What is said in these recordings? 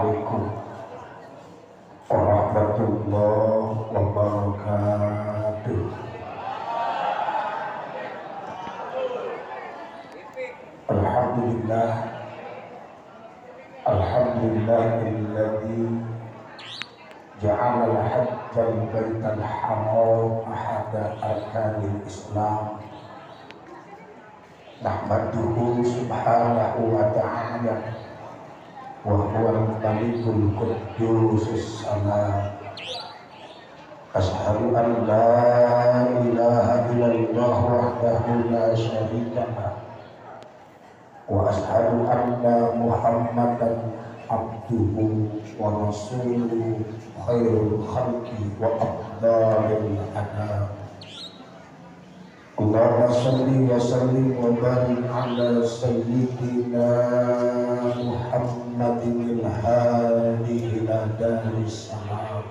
Assalamualaikum warahmatullahi wabarakatuh. Alhamdulillah, alhamdulillahilladzi ja'ala al-hajjal baital haram ahada arkanil Islam. Nahmaduhu subhanahu wa ta'ala wa huwal malikul quddusus salam. Asyhadu an la ilaha illallah wahdahu la syarika lah wa asyhadu anna Muhammadan abduhu wa rasuluhu khairul khalqi wa afdalul anam. Allahumma salli wa sallim wa barik ala sayyidina Muhammadin al-hadi ila daris salam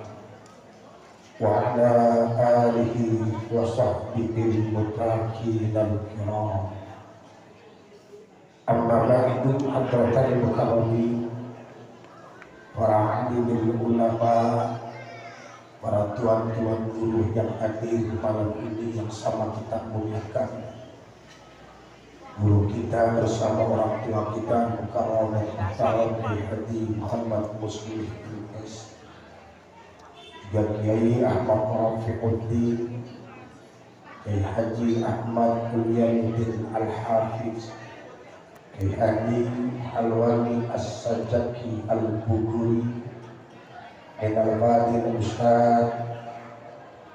wa ala alihi wa sahbihi al-muttaqin al-kiram. Amma ba'du, hadratal mukarramin, para alimul ulama, para tuan-tuan guru yang hadir malam ini yang sama kita muliakan, guru kita bersama orang tua kita Mukarram Muhtaram Haji Muhammad Muslim MS, juga Kiai Ahmad Rafiquddin, Kiai Haji Ahmad Ulyanuddin Al-Hafiz, Kiai Haji Alwani As-Sajaki Al-Buguri, Al-Fadil Ustaz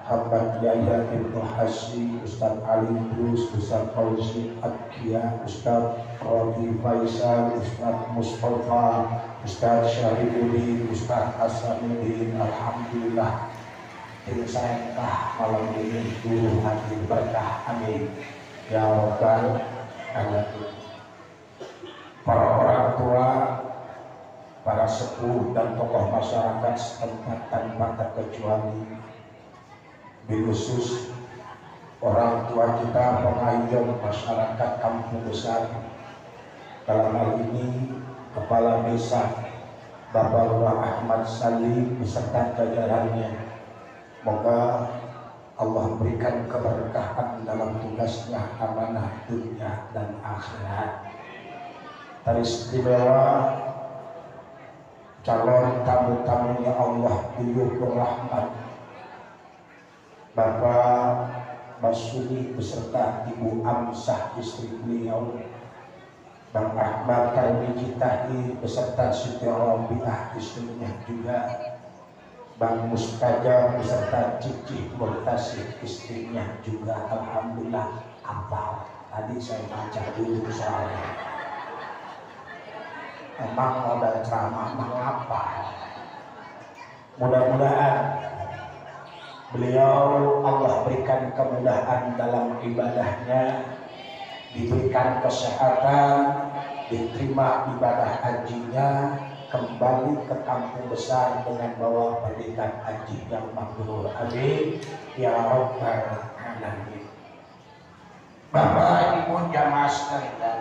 Muhammad Yahya Ibnu Hasyim, Ustaz Ali Brus, Ustaz Fauzi Adkia, Ustaz Rabi Faisal, Ustaz Mustafa, Ustaz Syarifuddin, Ustaz Hasanuddin. Alhamdulillah, insyaAllah malam ini guru hadir berkah, amin ya rabbal alamin. Para orang tua, para sepuh dan tokoh masyarakat setempat tanpa terkecuali, khusus orang tua kita, pengayom masyarakat Kampung Besar, dalam hal ini Kepala Desa Bapak Lurah Ahmad Salim beserta jajarannya. Moga Allah berikan keberkahan dalam tugasnya, amanah dunia dan akhirat. Teristimewa calon tamu-tamunya Allah Buyur Rahmat, Bapak Basuli beserta Ibu Amsah istri beliau, Bang Ahmad Tarmiji Tahir beserta Siti Rabiah istrinya juga, Bang Mustajab beserta Cici Murtasih istrinya juga. Alhamdulillah, hafal. Tadi saya baca dulu soalnya. Emang modal ceramah mengapa? Mudah-mudahan beliau Allah berikan kemudahan dalam ibadahnya, diberikan kesehatan, diterima ibadah hajinya, kembali ke Kampung Besar dengan bawa pendidikan haji yang mabrur. Amin ya rabbal alamin. Bapak Ibu jamaah sekalian,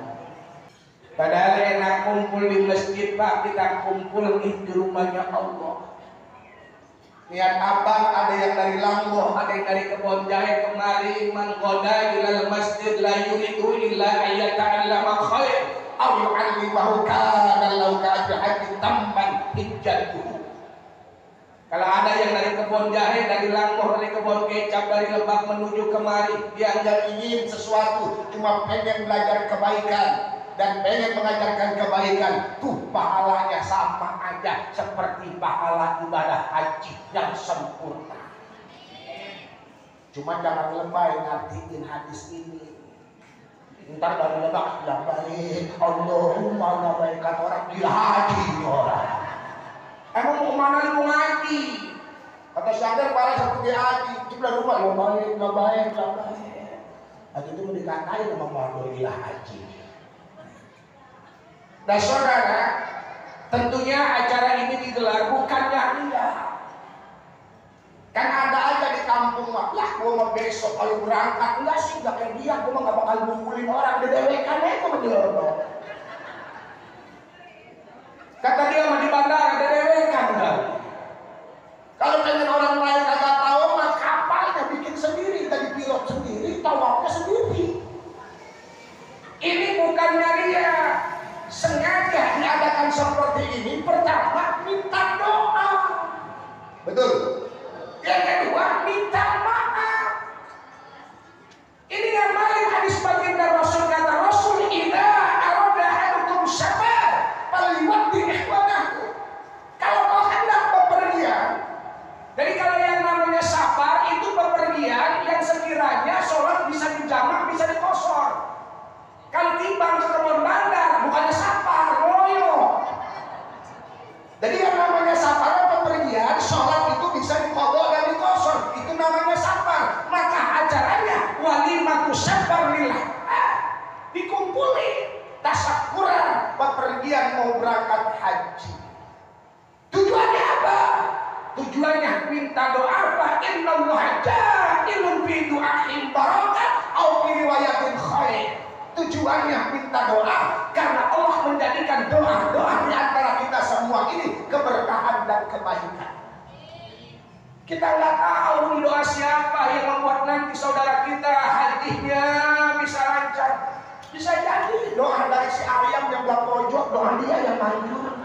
padahal enak kumpul di masjid, Pak, kita kumpul di rumahnya Allah. Niat abang ada yang dari Langgoh, ada yang dari Kebon Jahe kemari, man qada ilal masjid la yuridu illa ayyata'allama khair aw yu'allimahu kana law ka'ajahati tamban hijjatuhu. Kalau ada yang dari Kebon Jahe, dari Langgoh, dari Kebon Kecap, dari Lebak menuju kemari, dia nggak ingin sesuatu, cuma pengen belajar kebaikan dan pengen mengajarkan kebaikan, tuh pahalanya sama aja seperti pahala ibadah haji yang sempurna. Cuma jangan lebay ngertiin hadis ini. Ntar dari Lebak labbaik Allahumma labbaik, kata orang gila haji orang. Emang mau kemana lu ngaji? Kata Syahir para seperti haji, cuma rumah labbaik labbaik labbaik. Haji itu mau dikatain sama orang gila haji. Nah saudara, tentunya acara ini digelar bukannya ria. Kan ada aja di kampung mah, lah gua mau besok kalau berangkat, enggak sih, enggak kayak dia, gua mah gak bakal ngumpulin orang, dedewekan itu menjodoh. Kata dia mah di bandara, seperti ini, pertama minta doa. Betul. Yang kedua minta maaf. Ini yang paling hadis baginda Rasul, kata Rasul, "Idza arada ahadukum safar falyuwaddi ikhwanahu." Kalau kau hendak bepergian, jadi kalau yang namanya safar itu bepergian yang sekiranya sholat bisa dijamak, bisa dikosor. Kalau timbang ke kebun bandar, bukannya safar, loyo. Jadi yang namanya safar bepergian, sholat itu bisa dikodok dan dikosor. Itu namanya safar. Maka ajarannya walimatu safar lillah. Dikumpuli tasyakuran bepergian mau berangkat haji. Tujuannya apa? Tujuannya minta doa apa? Innallaha ja'ilun fi du'aihim barakat au fi riwayatin khair. Tujuannya minta doa karena Allah menjadikan doa-doa di antara kita semua ini keberkahan dan kebaikan. Kita nggak tahu nih doa siapa yang membuat nanti saudara kita hajinya bisa lancar. Bisa jadi doa dari si ayam yang belah pojok, doa dia yang maju.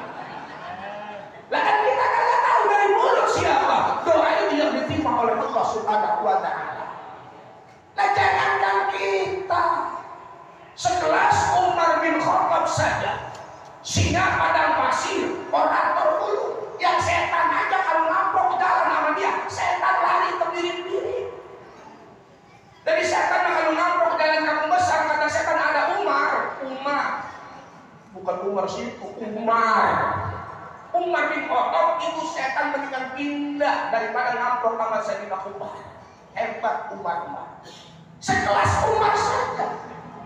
Lah kan kita nggak tahu dari mulut siapa. Doa itu yang diterima oleh Allah Subhanahu wa Ta'ala. Nah jangankan kita, sekelas Umar bin Khattab saja, singa padang pasir, orator dulu, yang setan aja kalau ngampok jalan sama dia, setan lari terbirit-birit. Jadi setan kalau ngampok jalan kampung besar, kata setan ada Umar, bukan Umar situ, Umar bin Khattab itu setan mendingan pindah daripada ngampok sama Sayyidina Umar. Hebat Umar. Sekelas Umar saja,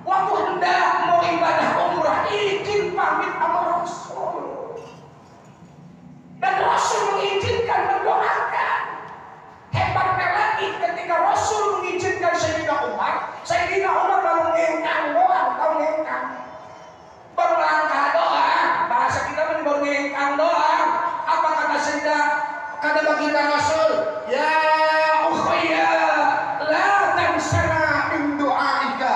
waktu hendak mau ibadah umrah izin pamit sama Rasul, dan Rasul mengizinkan, mendoakan. Hebatnya lagi ketika Rasul mengizinkan Sayyidina Umar baru ngengkang doang, tahu ngengkang, baru langkah doang. Bahasa kita baru ngengkang doang. Apa kata Sayyidina, kata baginda Rasul, ya ukhayya la tansana min du'aika.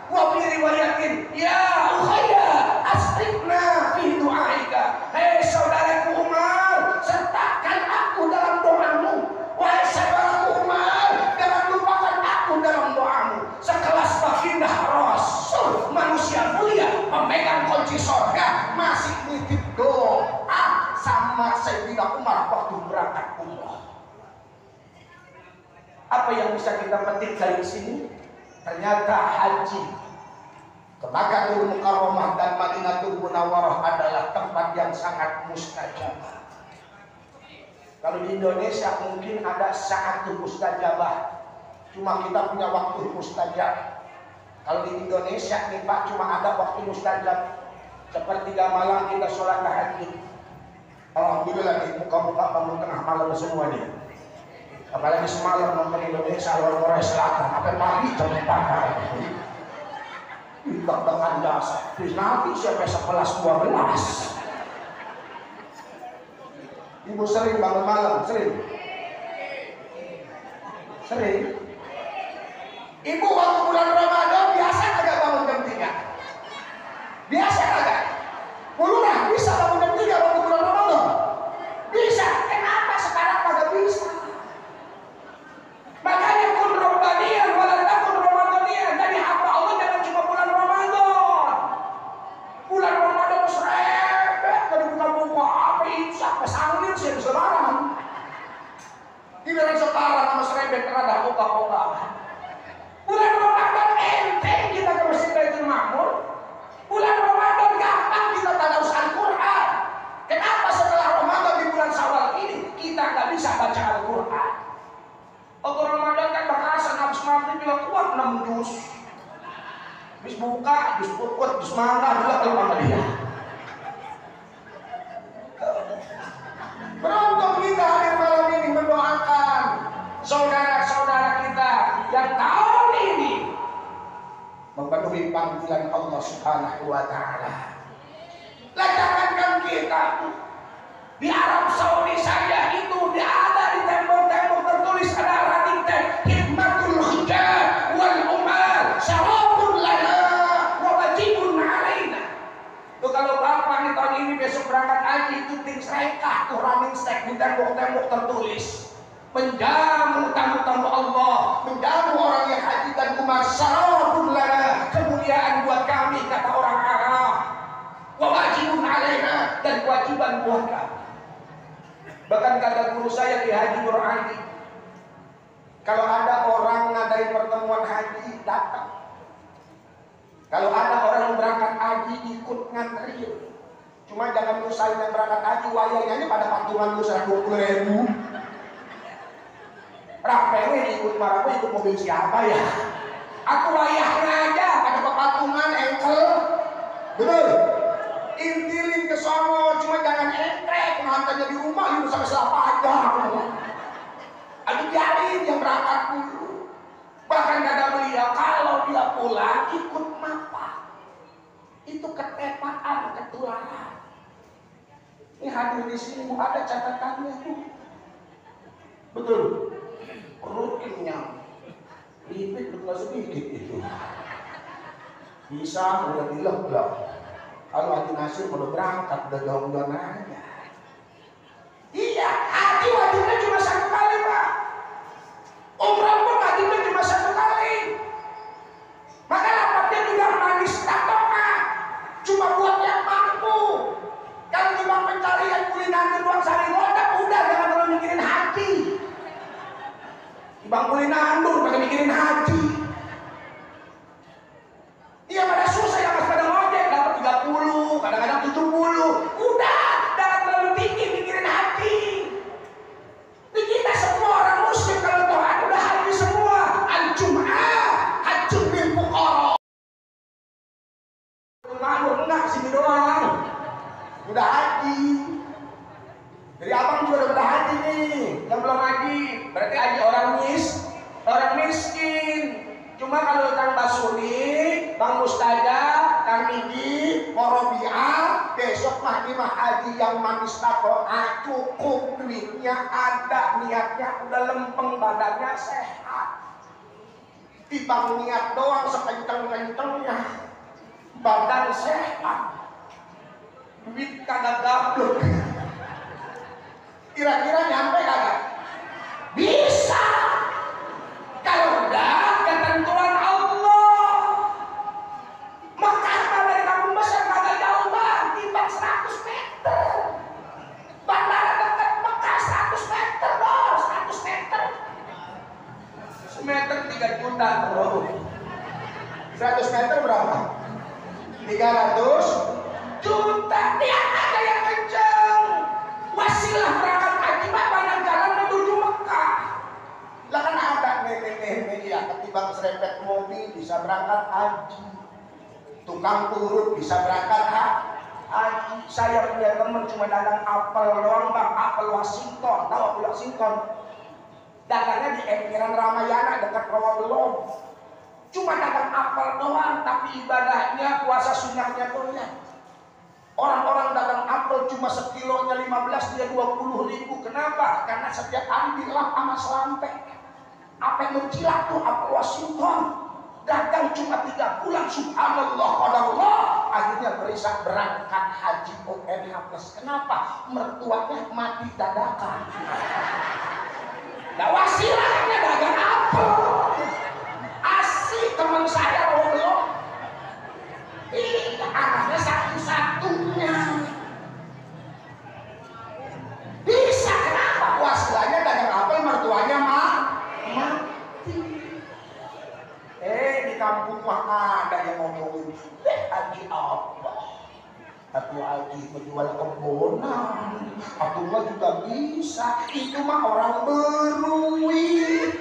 Wa fi riwayatin ya ukhayya asrifna fi du'aika. Hei saudaraku Umar, sertakan aku dalam doamu. Wahai saudaraku Umar, jangan lupakan aku dalam doamu. Sekelas baginda Rasul, manusia mulia, pemegang kunci surga, masih nitip doa sama Sayyidina Umar waktu berangkat umrah. Apa yang bisa kita petik dari sini? Ternyata haji ke Makkahul Mukarramah dan Madinatul Munawwarah adalah tempat yang sangat mustajabah. Kalau di Indonesia mungkin ada sa'atul mustajabah, cuma kita punya waktu mustajab. Kalau di Indonesia nih Pak, cuma ada waktu mustajab. Sepertiga malam kita sholat tahajud. Alhamdulillah nih, muka-muka bangun tengah malam semua nih. Apalagi semalam nonton Indonesia lawan Korea Selatan, sampai pagi jam 4 Deg-degan dasar. Terus nanti sampai 11-12. Ibu sering bangun malam, sering. Ibu waktu bulan Ramadan biasa kagak bangun jam 3? Biasa kagak? Pulurah bisa bangun jam 3 waktu bulan Ramadan? Bisa. Kenapa sekarang kagak bisa? Makanya kun Rabbaniyan wala takun Ramadaniyan. Jadi apa Allah jangan cuma bulan Ramadan. Bulan Ramadan serebet, kalau buka-buka apa itu sampai sanglir sih sekarang. Giliran sekarang sama serebet rada buka-buka. Bulan Ramadan enteng kita ke Masjid Baitul Ma'mur. Bulan Ramadan gampang kita tadarus Al-Quran. Kenapa setelah Ramadan di bulan Syawal ini kita nggak bisa baca Al-Quran? Waktu Ramadan kan bakasan habis maghrib juga kuat 6 juz. Habis buka, habis pukul, habis mangga juga kalau sama dia. Beruntung kita hadir malam ini mendoakan saudara-saudara kita yang tahun ini memenuhi panggilan Allah Subhanahu wa Ta'ala. Lah jangankan kita di Arab Saudi saja itu ada di tembok-tembok tertulis, ada rating hikmatul hijab wal umar syarabun lana wa wajibun alaina. Itu kalau bapak kami tahun ini besok berangkat haji, itu tim sereka tuh running stack di tembok-tembok tertulis menjamu tamu-tamu Allah, menjamu orang yang haji dan umrah, syarafun lana, kemuliaan buat kami kata orang Arab, wa wajibun alaina, dan kewajiban buat kami. Bahkan kata guru saya di Haji Nurani, kalau ada orang ngadain pertemuan haji, datang. Kalau ada orang berangkat haji, ikut nganterin. Cuma jangan nyusahin yang berangkat haji, wayangnya ini pada patungan lu 120.000. Rapelnya ikut marabu, ikut mobil siapa ya? Aku wayahnya aja pada patungan engkel. Betul? Intilin ke sono, cuma jangan entrek, ngantarnya di rumah, lu sampai selapa aja. Aduh biarin yang berangkat dulu. Bahkan kata beliau, kalau dia pulang ikut mapa, itu ketepaan, ketularan. Ini hadir di sini ada catatannya tuh. Betul. Rutinnya lipit betul sedikit itu. Bisa udah dilek-lek. Kalau Haji Nasir udah berangkat udah jauh-jauh aja. Iya, haji wajibnya cuma 1 kali Pak. Umrah pun wajibnya cuma 1 kali. Maka lapatnya juga manis tatoka, cuma buat yang mampu. Kalau cuma pencarian kuliner doang sehari roda, udah jangan terlalu mikirin haji. Bang kuliner pakai mikirin haji. Iya pada susah ya mas, pada ngojek dapat 30, kadang-kadang 70. Udah, jangan terlalu tinggi mikirin haji. Di kita semua orang muslim kalau Tuhan udah haji semua. Al-Jum'ah, hajjun bil fuqara. Makmur enggak sini doang. Udah haji. Jadi abang juga udah haji nih, yang belum haji. Berarti haji orang miskin. Cuma kalau Kang Basuri, Bang Mustajab, Kang Midi, Morobiah, besok mah haji yang manis tato, cukup duitnya ada, niatnya udah lempeng, badannya sehat. Dibang niat doang sekenceng-kencengnya, badan sehat, duit kagak gablok. Kira-kira nyampe kagak? Bisa. Kalau udah ketentuan Allah. Mekah dari kampung besar kagak jauh Bang, timbang 100 meter. Bandara dekat Mekah 100 meter Bos, 100 meter. Semeter 3 juta Bro. 100 meter berapa? 300 juta. Lihat aja yang kenceng. Wasilah berangkat haji Pak, banyak jalan menuju Mekah. Lah kan ada nenek-nenek ya, ketimbang serempet mobil bisa berangkat haji. Tukang urut bisa berangkat haji. Saya punya teman cuma dagang apel doang Bang, apel Washington. Tahu apel Washington? Dagangnya di Emiran Ramayana dekat Rawabelong. Cuma dagang apel doang, tapi ibadahnya puasa sunnahnya tuh ya. Orang-orang dagang apel cuma sekilonya 15, dia 20.000. Kenapa? Karena setiap hari dilap sama selampe. Apa yang mencilak tuh apel Washington. Dagang cuma 3 bulan, subhanallah, qadarullah. Akhirnya berangkat haji UNH plus. Kenapa? Mertuanya mati dadakan. Nah wasilahnya dagang apel. Asik teman saya belum. Ini anaknya satu-satunya. Bisa kenapa? Wasilahnya dagang apel, mertuanya mati. Di kampung mah ada yang ngomongin haji apa? Aku haji menjual kebonan. Aku mah juga bisa. Itu mah orang beruit.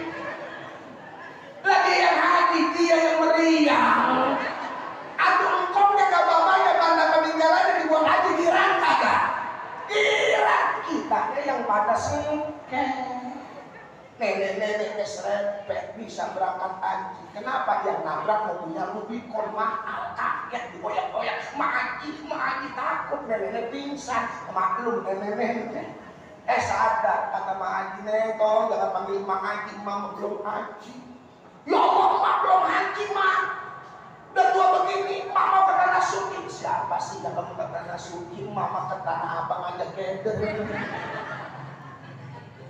Lagi yang haji dia yang meriang. Aduh engkongnya gak bapaknya tanda peninggalannya dibuat haji dirangka gak? Dirangka. Kitanya yang pada sengke. Nenek-nenek serempet bisa berangkat haji. Kenapa? Yang nabrak mobilnya Rubicon mahal, kaget digoyak-goyak. Mak Haji takut, nenek-nenek pingsan. Maklum nenek-nenek. Sadar kata Mak Haji, Neto jangan panggil Mak Haji, Mak belum haji. Ya Allah, Mak belum haji Mak. Udah tua begini, mama ke tanah suci. Siapa sih yang kamu ke tanah suci? Mama ke tanah abang aja keder.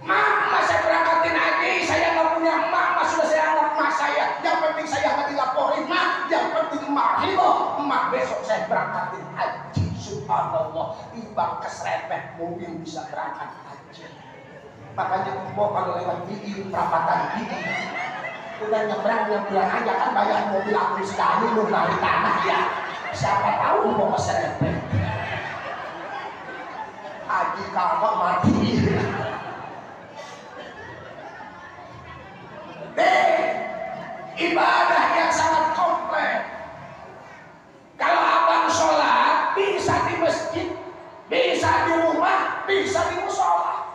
Mak, saya berangkatin aja. Saya nggak punya mak, sudah saya anggap mak saya. Yang penting saya nggak dilaporin mak. Yang penting mak itu, mak besok saya berangkatin haji. Subhanallah, timbang keserempet mobil bisa berangkat haji. Makanya mau kalau lewat video perapatan gini, udah nyebrang aja kan bayar mobil aku sekali lu dari tanah ya. Siapa tahu mau keserempet. Haji kagak mati. Ibadah yang sangat kompleks. Kalau abang sholat bisa di masjid, bisa di rumah, bisa di musola.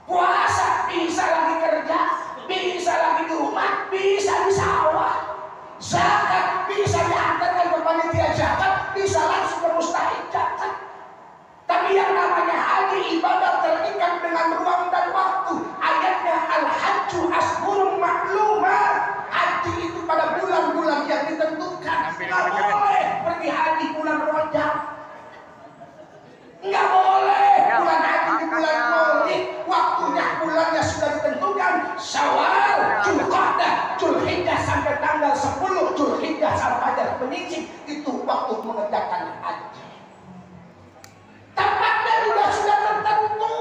Puasa bisa lagi kerja, bisa lagi di rumah, bisa di sawah. Zakat bisa diantarkan ke panitia zakat, bisa langsung ke mustahik zakat. Tapi yang namanya haji ibadah terikat dengan ruang dan waktu. Ayatnya al-hajju ashhurun ma'lumat. Haji itu pada bulan-bulan yang ditentukan. Nggak boleh pergi haji bulan Rajab. Nggak boleh bulan haji di bulan Maulid. Waktunya bulannya sudah ditentukan. Syawal, Dzulqa'dah, Dzulhijjah sampai tanggal 10 Dzulhijjah sampai fajar menyingsing. Itu waktu mengerjakan haji. Tempatnya juga sudah tertentu.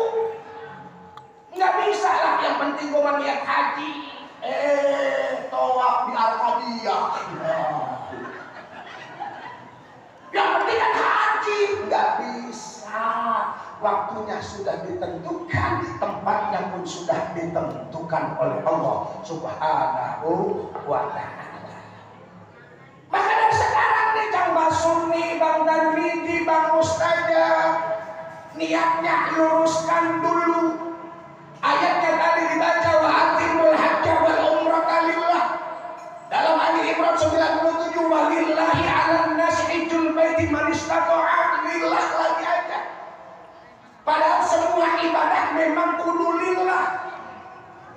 Nggak bisa lah yang penting gue niat haji. Tawaf di Arabia. Yang penting kan haji. Nggak bisa. Waktunya sudah ditentukan, tempatnya pun sudah ditentukan oleh Allah Subhanahu wa ta'ala. Maka dari sekarang nih Kang Basuni, Bang Darmidi, Bang Mustajab, niatnya luruskan dulu. Ayatnya tadi dibaca wa atimul hajja wal umrata lillah. Dalam Ali Imran 97 wa lillahi 'alan nasi hajjul baiti man istata'a, lillah lagi aja. Padahal semua ibadah memang kudu lillah.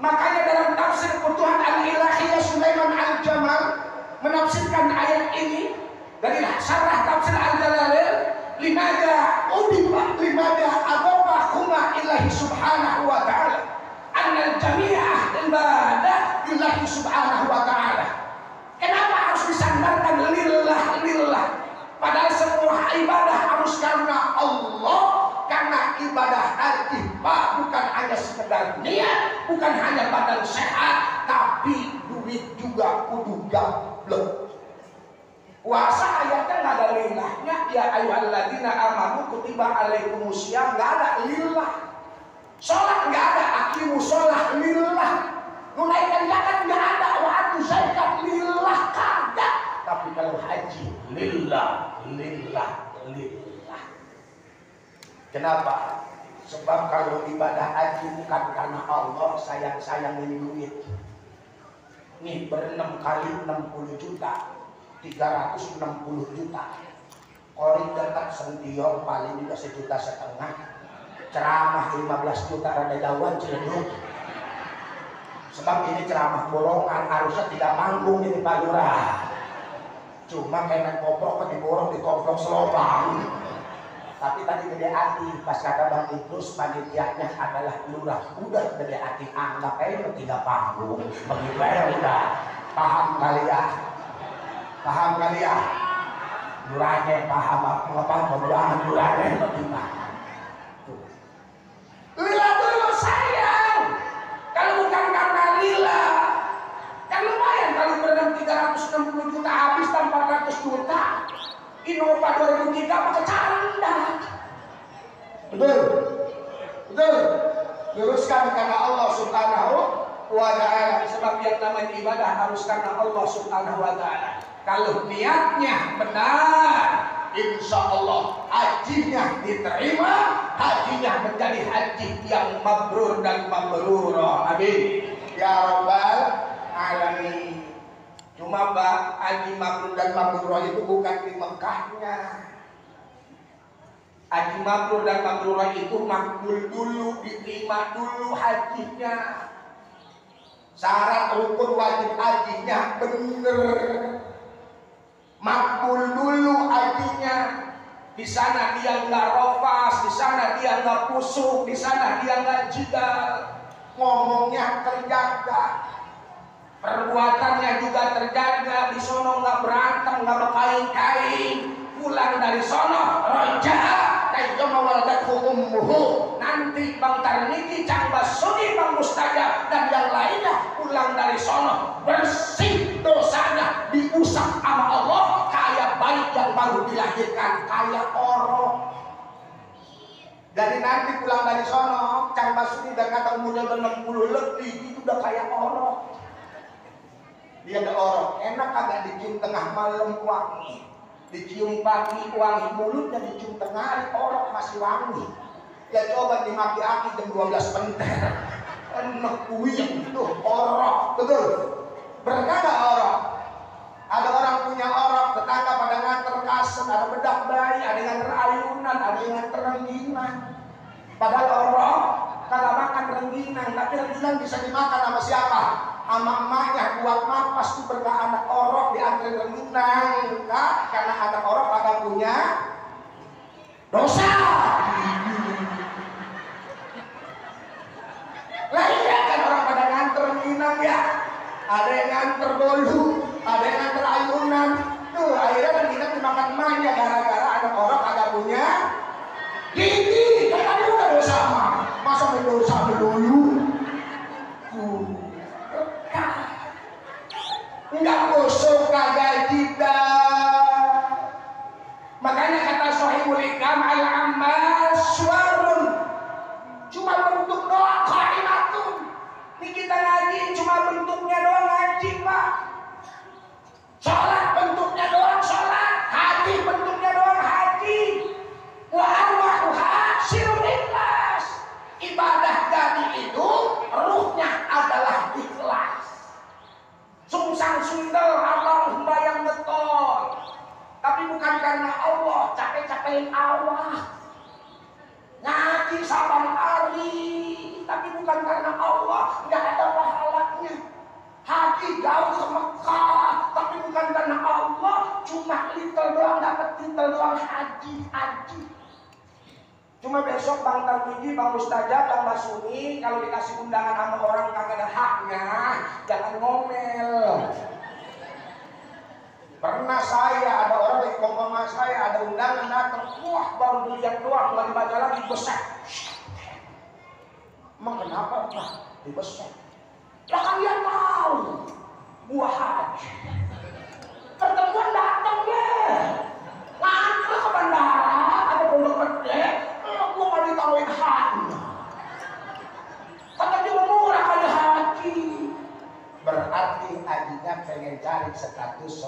Makanya dalam tafsir Futuhat Al-Ilahiyah Sulaiman Al-Jamal menafsirkan ayat ini dari syarah tafsir Al-Jalalain, limada adabahuma ilahi subhanahu wa ta'ala annal jami'ah ibadah ilahi subhanahu wa ta'ala. Kenapa harus disandarkan lillah? Padahal semua ibadah harus karena Allah, karena ibadah haji Pak bukan hanya sekedar niat, bukan hanya badan sehat, tapi duit juga kudu gablek. Puasa ayatnya nggak ada lillahnya, ya ayyuhalladzina amanu kutiba alaikumusiyam, nggak ada lillah. Sholat nggak ada, aqimus sholah lillah. Menunaikan zakat nggak ada, wa atu zakat lillah, kagak. Tapi kalau haji lillah. Kenapa? Sebab kalau ibadah haji bukan karena Allah, sayang-sayangin duit. Nih ber-6 kali 60 juta. 360 juta. Kori dekat sentior paling juga 1,5 juta. Ceramah 15 juta rada jauhan Ciledug. Sebab ini ceramah borongan, harusnya tidak manggung ini Pak Lurah. Cuma kayak koprok diborong di koprok selobang. Tapi tadi gede hati pas kata Bang Idrus panitianya adalah lurah. Udah gede hati anggap aja tidak panggung. Begitu ya udah. Paham kali ya? Lurahnya paham apa pembelaan lurahnya bagaimana? Lila dulu sayang. Kalau bukan karena lila, kan lumayan kalau berenam 360 juta habis tanpa 400 juta. Innova 2003 pakai canda. Betul. Luruskan karena Allah Subhanahu wa ta'ala. Sebab yang namanya ibadah harus karena Allah Subhanahu wa ta'ala. Kalau niatnya benar, insya Allah hajinya diterima, hajinya menjadi haji yang mabrur dan mabrurah. Amin ya rabbal alamin. Cuma haji mabrur dan mabrurah itu bukan di Mekahnya. Haji mabrur dan mabrurah itu makbul dulu, diterima dulu hajinya. Syarat rukun wajib hajinya bener. makbul dulu hajinya. Di sana dia nggak rofas, di sana dia nggak pusuk, di sana dia nggak jidal, ngomongnya terjaga, perbuatannya juga terjaga. Di sono nggak berantem, nggak berkain-kain. Pulang dari sono roja kayyama waladatu ummuhu. Nanti Bang Tarmiji, Cang Basuni, Bang Mustajab dan yang lainnya pulang dari sono bersih dosanya, diusap sama Allah kayak bayi yang baru dilahirkan, kayak orok. Jadi nanti pulang dari sono, Cang Basuni dan kata umurnya udah 60 lebih, itu udah kayak orok. Dia ada orok, enak agak dicium tengah malam wangi, dicium pagi wangi, mulutnya dicium tengah hari orok masih wangi. Ya coba dimaki-aki jam 12 penter, enak kuyang itu orok, betul. Berkah gak orok? Ada orang punya orok, tetangga pada nganter kasut, ada bedak bayi, ada yang nganter ayunan, ada yang nganter rengginang. Padahal orok kagak makan rengginang, tapi rengginang bisa dimakan sama siapa? Sama emaknya. Buat mapas tuh berkah anak orok diantar rengginang, nah, karena anak orok kagak punya dosa. Lah iya kan orang pada nganter rengginang ya. Ada yang nganter bolu, ada yang nganter ayunan. Tuh akhirnya rengginang dimakan emaknya gara-gara anak orok kagak punya gigi. Kan tadi udah dosa mah, masa mendosa dulu? Enggak busuk kagak jidat. Makanya kata Sohibul Hikam al-amal suarun, cuma bentuk doang kalimatun. Ini kita ngaji cuma bentuknya doang ngaji Pak. Sholat bentuknya doang sholat, haji bentuknya doang haji. Wa arwahuha sirrul ikhlas. Ibadah tadi itu ruhnya adalah ikhlas. Sungsang sundel abang bayang getol, tapi bukan karena Allah, capek-capekin awak. Ngaji saban hari, tapi bukan karena Allah, nggak ada pahalanya. Haji jauh ke Mekah, tapi bukan karena Allah, cuma titel doang, dapat titel doang haji. Cuma besok Bang Tarmiji, Bang Mustajab, Bang Basuni kalau dikasih undangan sama orang kagak ada haknya, jangan ngomel. Pernah saya ada orang di kongkong saya ada undangan datang, wah baru dilihat doang, nggak dibaca lagi, besek. Emang kenapa Pak? Dibesek. Lah kalian tahu buah haji. Pertemuan datang ya, ngantri ke bandara, ada pondok gede. Gua nggak ditaruhin haknya. Kata dia murah kali haji. Berarti hajinya pengen cari status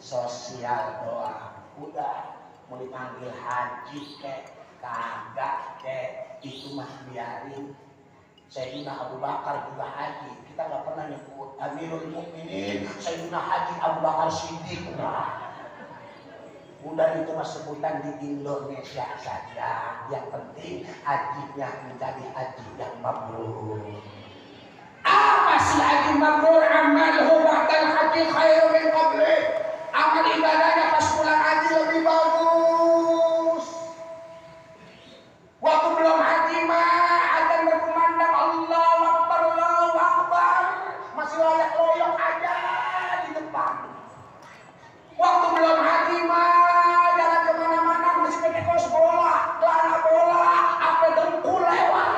sosial doang. Udah mau dipanggil haji kagak itu mah biarin. Sayyidina Abu Bakar juga haji. Kita nggak pernah nyebut Amirul Mukminin Sayyidina Haji Abu Bakar Siddiq. Udah itu mas sebutan di Indonesia saja. Yang penting hajinya menjadi haji yang mabrur. Apa sih haji mabrur? Amalhu ba'dal haji khairu min qabli. Amal ibadahnya pas pulang haji lebih bagus. Waktu belum haji mah adzan berkumandang Allahu Akbar, Allahu Akbar, masih layak loyok aja di depan. Waktu belum haji mah jalan kemana-mana masih pakai kaos bola, celana bola, apa dengkul lewat.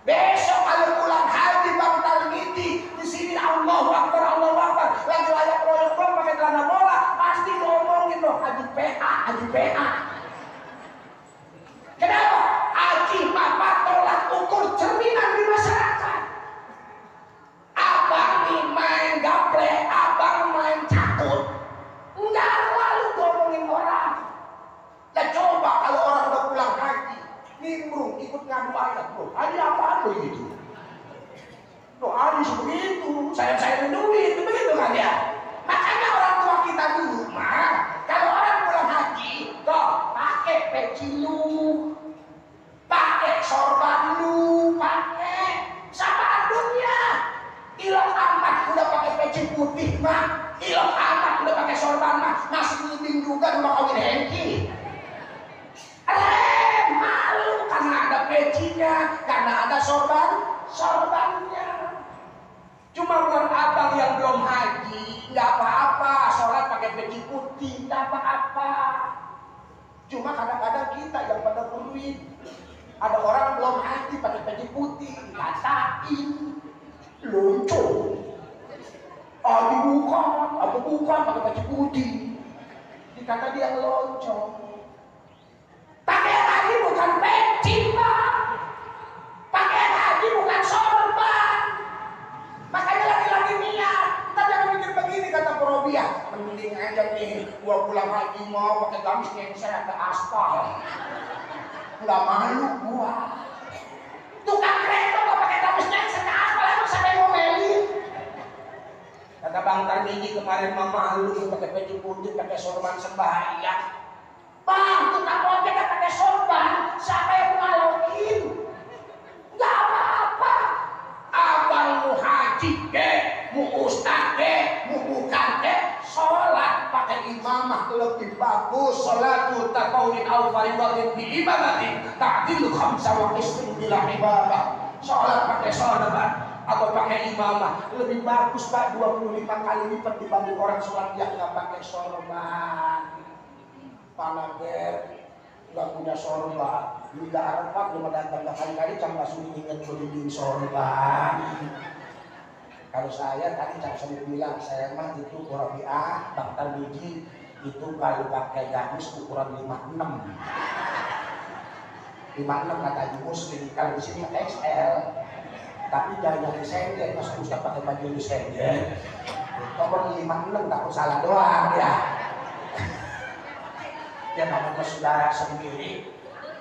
Besok kalau pulang haji Bang Tarmiji di sini Allahu Akbar, Allahu Akbar, lagi layak loyok dong pakai celana bola, pasti ngomongin loh haji PA, haji PA. Kenapa? Haji bapak tolak ukur cerminan di masyarakat. Abang nih main gaple, abang main cakut, nggak lalu ngomongin orang. Lah coba kalau orang udah pulang haji, nimbrung ikut ngadu ayat bro, haji apaan lo gitu? Loh haji begitu, saya duit, begitu kan ya? Makanya orang tua kita dulu mah, kalau orang pulang haji, kok pakai peci lu, pakai sorban lu, pakai sabadunnya. Ilham Ahmad udah pakai peci putih mah, Ilham Ahmad udah pakai sorban mah masih ngibing juga rumah kawin Hengki. Malu karena ada pecinya, karena ada sorbannya. Cuma buat abang yang belum haji, nggak apa-apa, sholat pakai peci putih, nggak apa-apa. Cuma kadang-kadang kita yang pada peluit, ada orang belum haji pakai peci putih, dikatain, lucu. Bukan pakai peci putih, dikata dia loncong. Pakaian haji bukan peci, Pak. Pakaian haji bukan sorban. Makanya lagi-lagi niat. Kita jangan mikir begini, kata Porobiah. Mending aja nih, gua pulang haji mau pakai gamis nyengsel ke aspal. Nggak malu gua. Tukang kereta nggak pakai gamis nyengsel ke aspal, emang siapa yang ngomelin? Kata Bang Tarmiji kemarin mah malu pakai peci putih, pakai sorban sembahyang. Bang, tukang ojek pakai sorban, siapa yang ngalokin? Nggak apa-apa. Abang mau haji deh, mau ustad deh, mau bukan deh, sholat pakai imamah lebih bagus. Sholatu taqawin au faridatin bi ibadatin ta'dilu khamsa wa isrin bila ibadah. Sholat pakai sorban atau pakai imamah lebih bagus, Pak, 25 kali lipat dibanding orang sholat yang nggak pakai sorban. Panager nggak punya sorban, juga Arafat cuma datang kali-kali cang langsung ingat beli sorban. Kalau saya tadi cang saya bilang, saya mah itu Porobiah, Bang Tarmiji itu kalau pakai gamis ukuran 56 kata Haji Muslim. Kalau di sini XL, tapi jangan sendiri, masa Ustaz pakai baju sendiri. Nomor 56 takut salah doang ya. Ya namanya saudara sendiri.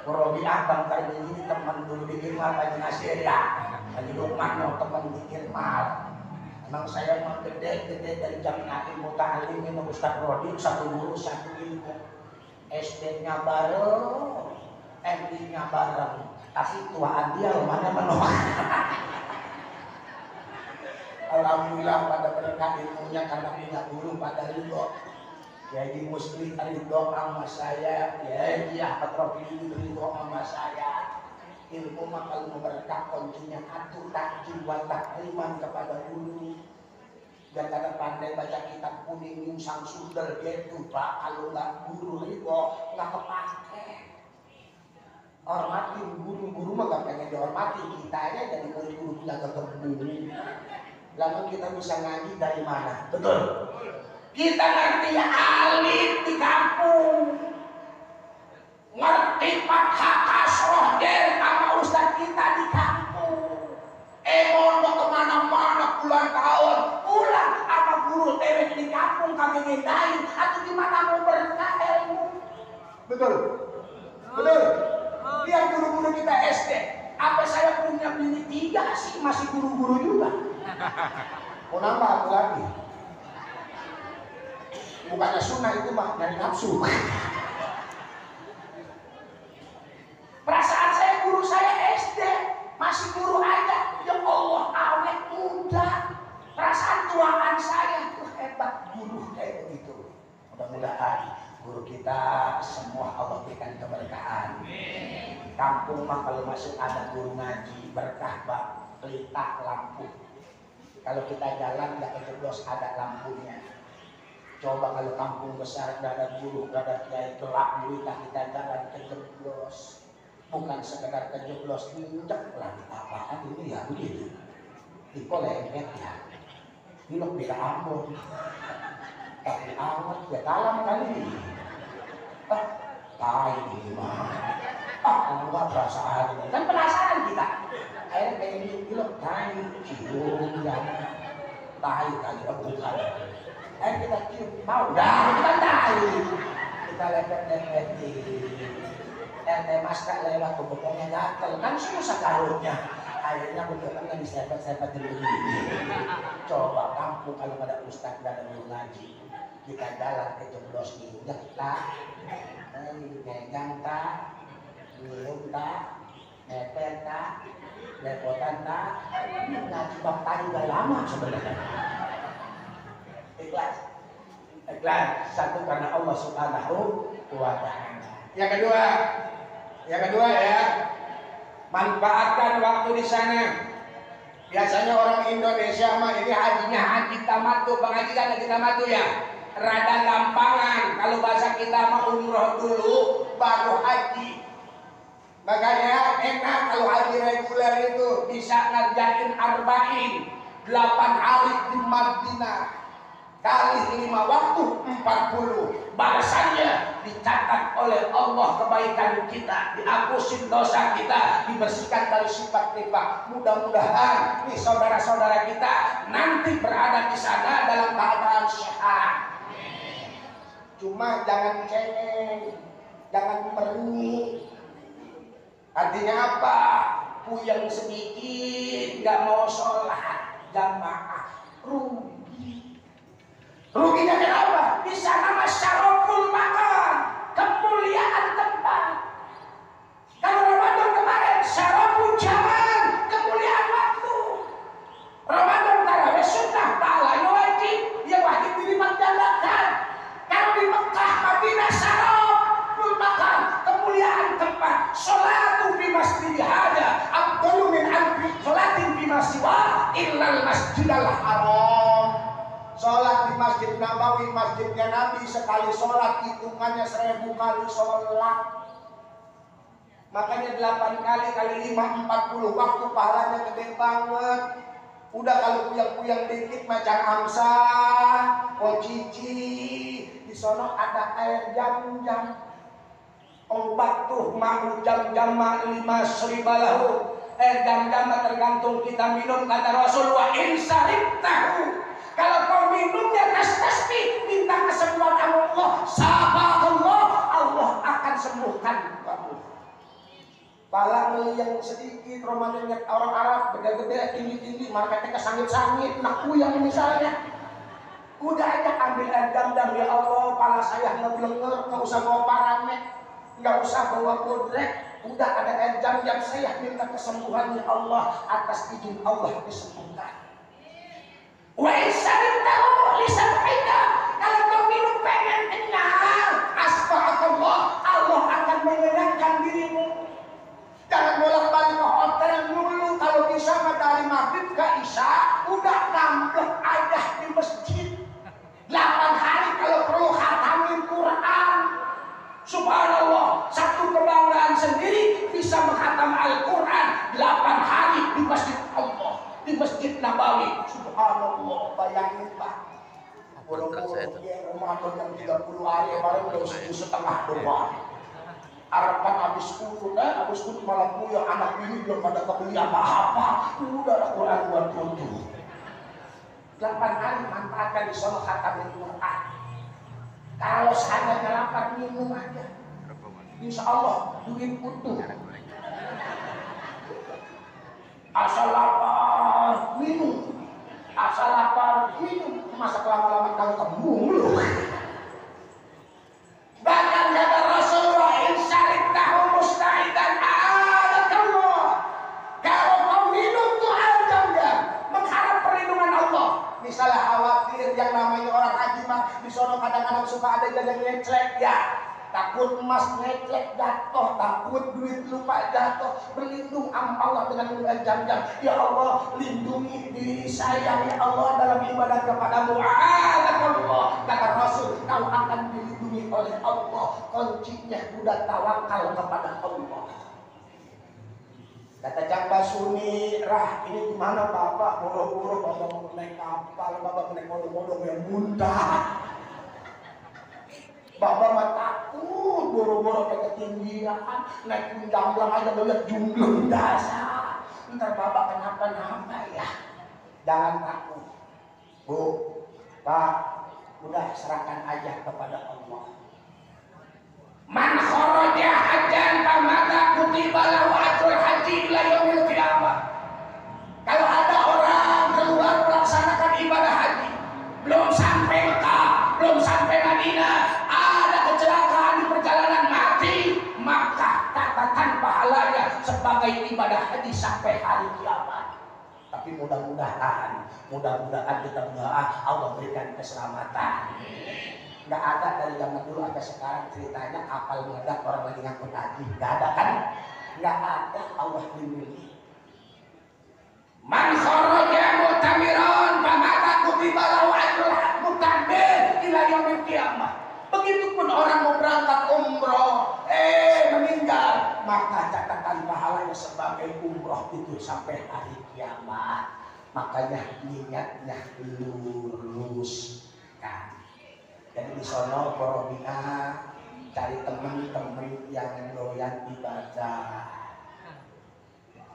Porobiah Bang Tarmiji teman dulu di Irmal Haji Nasir ya. Haji Lukman teman di Irmal. Emang saya mau gede dari Jamiatul Muta'alimin Ustaz Rodi, satu guru satu ilmu. SD-nya bareng, MD-nya bareng. Tapi tuaan dia mana menolak. Alhamdulillah pada berkah ilmunya karena punya guru pada ridho. Jadi Muslim ridho sama saya, ya dia Ahmad ridho sama saya. Ilmu mah kalau berkah kuncinya atu takjil wa takriman kepada guru. Dan kadang pandai baca kitab kuning Yungsang Sundel gitu, Pak. Kalau nggak guru ridho nggak kepake. Hormatin guru mah gak pengen dihormati, kita aja jadi guru punya ketemu. Lalu kita bisa ngaji dari mana? Betul. Kita ngerti alif di kampung, ngerti fathah kasroh del sama ustaz kita di kampung. Mau kemana-mana puluhan tahun pulang sama guru TW di kampung kami ngindain atau gimana mau berkah ilmu. Betul. Lihat guru-guru kita SD, apa saya punya bini 3 sih masih guru-guru juga. Mau nambah aku lagi. Bukannya sunnah itu mah dari nafsu. Perasaan saya guru saya SD masih guru aja, ya Allah awet muda. Perasaan tuaan saya tuh hebat guru kayak begitu. Mudah-mudahan guru kita semua Allah berikan keberkahan. Kampung mah kalau masuk ada guru ngaji berkah, Pak. Pelita lampu. Kalau kita jalan nggak kejeblos ada lampunya. Coba kalau kampung besar nggak ada guru, nggak ada kiai, gelap gulita kita jalan kejeblos. Bukan sekedar kejeblos, injek lah apaan ini ya begitu. Iko lengket ya. Ini tidak Ambon. Tapi amat ya dalam kali. Tai ini mah. Enggak perasaan ini. Kan penasaran kita. Akhirnya pengen bilang tai cium ya. Tai kali bukan. Kita cium mau dah kita tai. Kita lepet-lepetin. Mas tak lewat pokoknya gatel kan susah garutnya. Akhirnya betul-betul nggak disepet-sepet dulu. Coba kampung kalau ada ustaz dan ada guru ngaji, kita jalan kejeblos diinjak tak, dipegang tak, minum tak, nepet tak, lepotan tak, ngaji bab tadi udah lama sebenarnya. Ikhlas. Ikhlas satu karena Allah Subhanahu wa Ta'ala. Yang kedua ya, manfaatkan waktu di sana. Biasanya orang Indonesia mah ini hajinya haji tamattu, Bang Haji kan haji tamattu ya. Rada gampangan, kalau bahasa kita mah umroh dulu baru haji. Makanya enak kalau haji reguler itu bisa ngerjain arba'in 8 hari di Madinah kali 5 waktu 40. Balasannya dicatat oleh Allah kebaikan kita, dihapusin dosa kita, dibersihkan dari sifat nifaq. Mudah-mudahan nih saudara-saudara kita nanti berada di sana dalam keadaan sehat. Cuma jangan cengeng, jangan merengi. Artinya apa? Puyeng sedikit, gak mau sholat jamaah, rugi. Ruginya kenapa? Di sana masyaroful makan, kemuliaan tempat. Kalau Ramadan kemarin syaroful zaman, kemuliaan waktu. Ramadan tarawih sunnah, pahalanya wajib, yang wajib dilipat gandakan. Kalau di Mekah, Madinah syaroful makan, kemuliaan tempat. Sholatu fi masjid hada afdalu min alfi sholatin fi masiwa illal masjidal haram. Sholat di Masjid Nabawi, masjidnya Nabi, sekali sholat hitungannya 1000 kali sholat. Makanya 8 kali kali 5 40 waktu pahalanya gede banget. Udah kalau puyang-puyang dikit macam Hamzah, Cici, di sono ada air jam-jam. Obat tuh mau jam-jam 5 seribalahu. Air jam-jam tergantung kita minum, kata Rasulullah insaribtahu. Kalau kau minumnya tasbih, minta kesembuhan Allah, sahabatullah, Allah akan sembuhkan kamu. Pala yang sedikit, Ramadannya orang Arab gede-gede, tinggi-tinggi, marketnya kesangit-sangit, nak kuyang misalnya. Udah aja ambil air jam-jam, ya Allah, pala saya ngeblenger, nggak usah bawa paramet, nggak usah bawa bodrek. Udah ada air jam-jam, saya minta kesembuhan ya Allah, atas izin Allah disembuhkan. Wa isyarintahu lisab'ika, kalau kau minum pengen kenyang, asba'akallah, Allah akan mengenyangkan dirimu. Jangan bolak-balik ke hotel dulu, kalau bisa dari maghrib ke isya, udah nambah aja di masjid. 8 hari kalau perlu khatamin Quran. Subhanallah, satu kebanggaan sendiri bisa menghatam Al-Quran 8 hari di masjid Allah, di Masjid Nabawi. Subhanallah, bayangin Pak. Boro-boro dia Ramadan yang 30 hari kemarin udah 1,5 doang. Harapan habis kudu malam punya anak ini belum pada kebeli apa-apa. Udah ada Quran buat tujuh. 8 hari manfaatkan di sana khatamin Quran. Kalau seandainya lapar minum aja, insya Allah duit utuh. Asal lapar minum, asal lapar minum. Masa lama-lama kalau kembung lu. Bahkan kata Rasulullah, insyarintahu musta'idan a'adakallah. Kalau kau minum tuh jam-jam mengharap perlindungan Allah. Misalnya khawatir yang namanya orang haji mah di sono kadang-kadang suka ada yang ngeclek ya. Takut emas ngeclek jatuh, takut duit lupa jatuh. Berlindung sama Allah dengan jam-jam. Ya Allah, lindungi diri saya ya Allah dalam ibadah kepadamu. A'adakallah. Kata Rasul, kau akan dilindungi oleh Allah. Kuncinya udah tawakal kepada Allah. Kata Cang Basuni, Rah, ini gimana Bapak? Boro-boro Bapak mau naik kapal, Bapak naik modong-modong yang muntah. Bapak mah takut, boro-boro ke ketinggian, naik jamblang aja melihat jumlah dasar. Ntar Bapak kenapa-napa ya. Jangan takut. Bu, Pak, udah serahkan aja kepada Allah. Man kharaja hajjan famata kutiba lahu ajrul haji ila yaumil qiyamah. Kalau ada orang keluar melaksanakan ibadah haji, belum sampai Mekah, belum sampai Madinah, ada kecelakaan di perjalanan mati, maka catatan pahalanya sebagai ibadah haji sampai hari kiamat. Tapi mudah-mudahan kita berdoa Allah berikan keselamatan. Nggak ada dari zaman dulu sampai sekarang ceritanya kapal meledak orang lagi ngangkut haji. Nggak ada kan? Nggak ada. Allah lindungi. Man kharaja mu'tamiran famata kutiba lahu ajrul mu'tamir ila yaumil qiyamah. Begitupun orang mau berangkat umroh, meninggal, maka catatan pahalanya sebagai umroh itu sampai hari kiamat. Makanya niatnya luruskan. Jadi di sono korobina cari teman-teman yang doyan ibadah.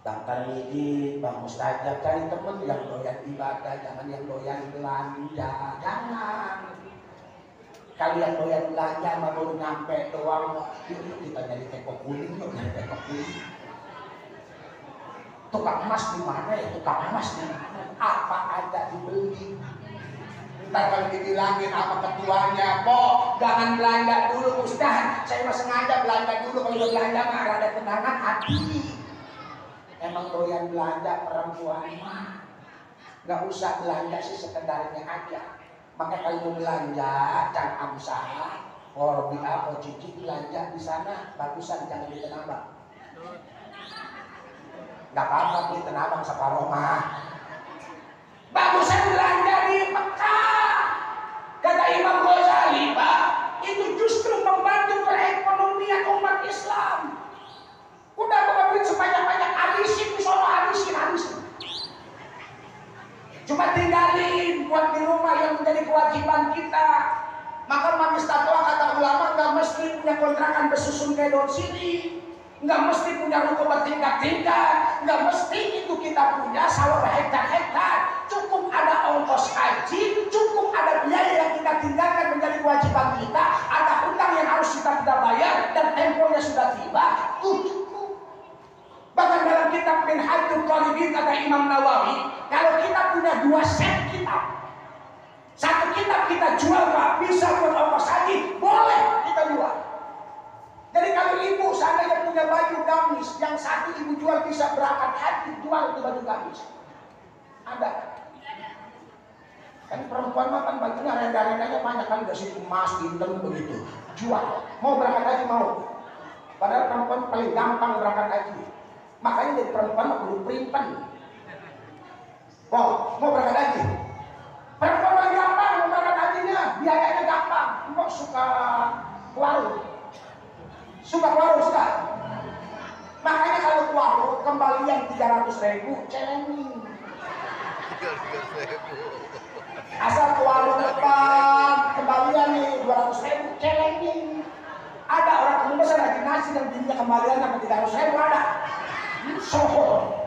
Bang Tarmiji, Bang Mustajab cari teman yang doyan ibadah, jangan yang doyan belanja, jangan. Kalau yang doyan belanja mah baru nyampe doang, yuk kita jadi teko kuning, yuk jadi teko kuning. Tukang emas di mana ya? Tukang emas di mana? Apa aja dibeli. Ntar kalau dibilangin apa ketuanya, Pok, jangan belanja dulu Ustaz. Saya mah sengaja belanja dulu, kalau belanja mah ada tenangan hati. Emang doyan belanja perempuan mah, nggak usah belanja sih sekedarnya aja. Maka kalau mau belanja, jangan usaha, Robi apa cici belanja di sana, bagusan jangan di Tanah Abang. Nggak apa-apa di Tanah Abang separuh mah. Bagusan belanja di Mekah. Kata Imam Ghazali, Pak, itu justru membantu perekonomian umat Islam. Udah mengambil sebanyak-banyak habisin di sono, habisin. Cuma tinggalin buat di rumah yang menjadi kewajiban kita. Maka manis tatwa kata ulama nggak mesti punya kontrakan bersusun kayak daun sirih, nggak mesti punya ruko bertingkat-tingkat, nggak mesti itu kita punya sawah berhektar-hektar. Cukup ada ongkos haji, cukup ada biaya yang kita tinggalkan menjadi kewajiban kita, ada hutang yang harus kita bayar dan temponya sudah tiba. Cukup. Bahkan dalam kitab Minhajul Talibin kata Imam Nawawi, kalau kita punya 2 set kitab, satu kitab kita jual Pak, bisa buat ongkos haji, boleh kita jual. Jadi kalau ibu seandainya punya baju gamis, yang satu ibu jual bisa berangkat haji, jual itu baju gamis. Ada. Kan perempuan mah kan bajunya renda-rendanya banyak kan, dasi emas, hitam begitu. Jual. Mau berangkat haji mau. Padahal perempuan paling gampang berangkat haji. Makanya jadi perempuan perlu primpen. Mau berangkat haji. Perempuan paling gampang mau berangkat hajinya, biayanya gampang. Kok suka warung? Suka. Makanya kalau warung kembalian 300.000 celengin. 300.000. Asal ke warung depan kembalian nih 200.000 celengin. Ada orang kamu besar lagi nasi dan dirinya kembalian sampai 300.000 ada. Sohor.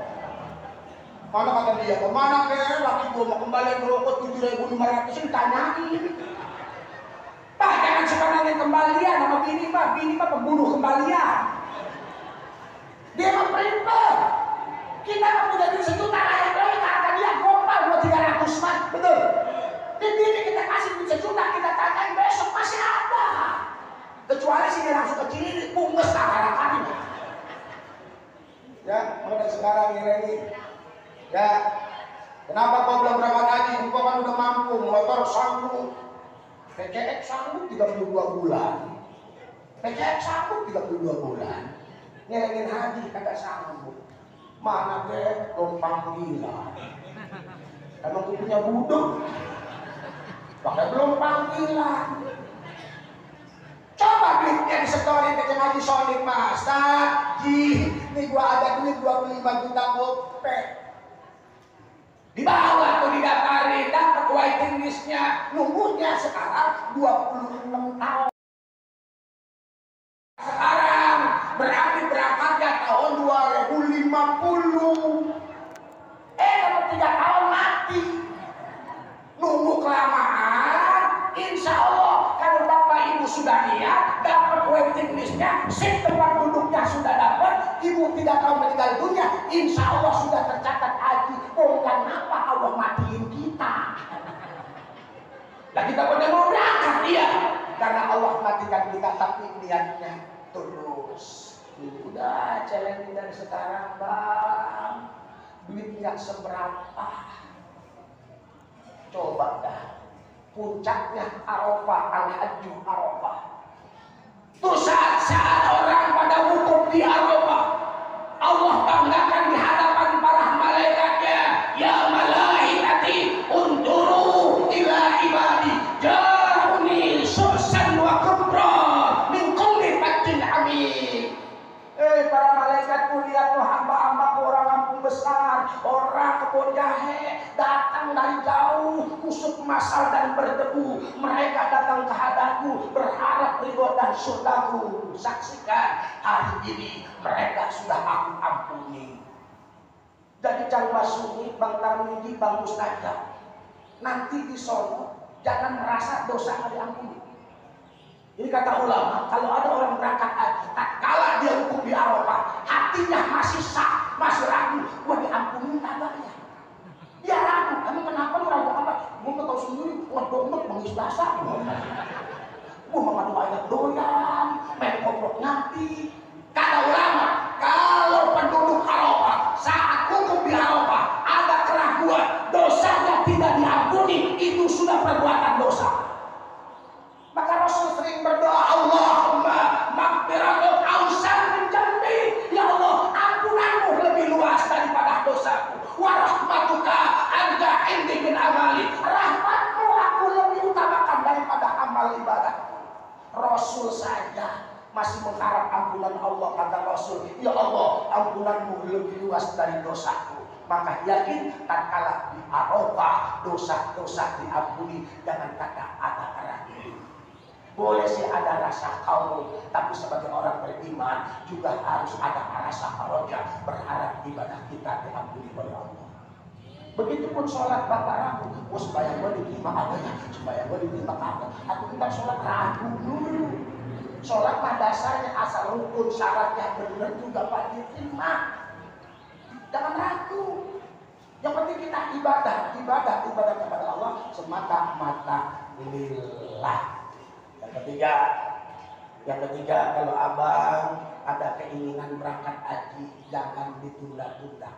Mana kata dia, kemana laki gua mau kembalian rokok 7.500 ditanyain. Pak jangan suka nanya kembalian sama bini mah pembunuh kembalian. Dia mah prepper. Kita mah punya duit sejuta layak kata dia gombal buat 300 mah, betul. Di bini kita kasih duit sejuta kita tanyain besok masih ada. Kecuali sih dia langsung kecil ini pungus akar-akarnya. Ya, mulai sekarang ini. Ya, kenapa kau belum berangkat haji? Kau kan udah mampu, motor sanggup, PCX sanggup 32 bulan. PCX sanggup 32 bulan. Ngelengin haji kagak sanggup. Mana deh, lompang gila. Emang aku punya buduk, pakai belum panggilan. Coba duitnya disetorin ke Haji Sodik Mas. Haji, ini gua ada duit 25 juta gopek. Dibawa tuh didaftarin, dapat waiting listnya. Nunggunya sekarang 26 tahun. Sekarang berarti berangkatnya tahun 2050. Dapat 3 tahun mati. Nunggu kelamaan, insya Allah kalau bapak ibu sudah lihat, dapat waiting listnya, sip tempat duduknya sudah dapat, ibu 3 tahun meninggal dunia, insya Allah sudah tercatat haji. Oh kenapa Allah matiin kita? Lah kita pada mau berangkat dia, karena Allah matikan kita tapi niatnya tulus. Udah celengin dari sekarang bang, duitnya seberapa? Coba dah. puncaknya Arafah, Al-Hajju Arafah. Itu saat-saat orang pada wukuf di Arafah, Allah banggakan di hadapan para malaikatnya, ya malaikati unduru ila ibadi ja'uni su'san wa kubra min kulli fajjin amin. Para malaikatku, lihat tuh hamba-hambaku orang kampung besar, orang kebun jahe, datang dari jauh, kusut masal dan berdebu. Mereka datang ke hadapanku, berharap ridho dan surgaku. Saksikan, hari ini mereka sudah aku ampuni. Jadi Cang Basuni, Bang Tarmiji, Bang Mustajab, nanti di sono jangan merasa dosa nggak diampuni. Ini kata ulama, kalau ada orang berangkat haji, tak kala dia wukuf di Arafah, hatinya masih sak, masih ragu, gua diampuni kagak ya? Dia ragu, kamu kenapa lu ragu apa? Gua nggak tahu sendiri, ngedok mengis basah. Gua mau ngadu ayat doyan, main koprok nanti. Kata ulama, kalau penduduk Arafah saat wukuf di Arafah ada keraguan, dosanya tidak diampuni, itu sudah perbuatan dosa. Maka Rasul sering berdoa, Allahumma maghfiratuka awsan min jambi. Ya Allah, ampunanmu lebih luas daripada dosaku. Wa rahmatuka anda indi min amali. Rahmatmu aku lebih utamakan daripada amal ibadah. Rasul saja masih mengharap ampunan Allah. Kata Rasul, ya Allah, ampunanmu lebih luas dari dosaku. Maka yakin tatkala di Arafah dosa-dosa diampuni, jangan kata ada ragu. Boleh sih ada rasa kaum, tapi sebagai orang beriman juga harus ada rasa roja, berharap ibadah kita diampuni oleh Allah. Begitupun sholat bapak ragu, sembahyang gue diterima adanya, sembahyang gue diterima kagak. Aku minta sholat ragu dulu. Sholat mah dasarnya asal rukun syaratnya benar juga Pak diterima. Jangan ragu. Yang penting kita ibadah kepada Allah semata-mata lillah. Yang ketiga, kalau abang ada keinginan berangkat haji, jangan ditunda-tunda.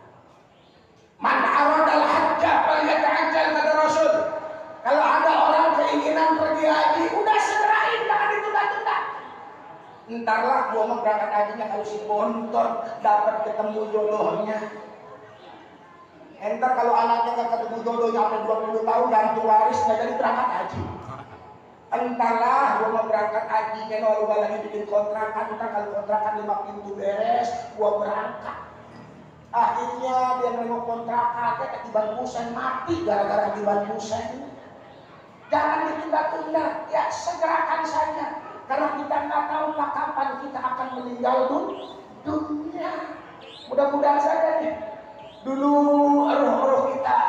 Man aradal hajja falyata'ajjal, kata Rasul. Kalau ada orang keinginan pergi haji, udah segerain, jangan ditunda-tunda. Entarlah gua mau berangkat hajinya kalau si bontot dapat ketemu jodohnya. Entar kalau anaknya nggak ketemu jodohnya sampai 20 tahun dan waris nggak jadi berangkat haji. Entahlah, gua mau berangkat haji, kalau gua lagi bikin kontrakan, entar kalau kontrakan 5 pintu beres, gua berangkat. Akhirnya dia nengok kontrakan, dia ketiban kusen, mati gara-gara ketiban kusen. Jangan ditunda-tunda, ya segerakan saja, karena kita nggak tahu kapan kita akan meninggal dunia. Mudah-mudahan saja nih, dulu roh-roh kita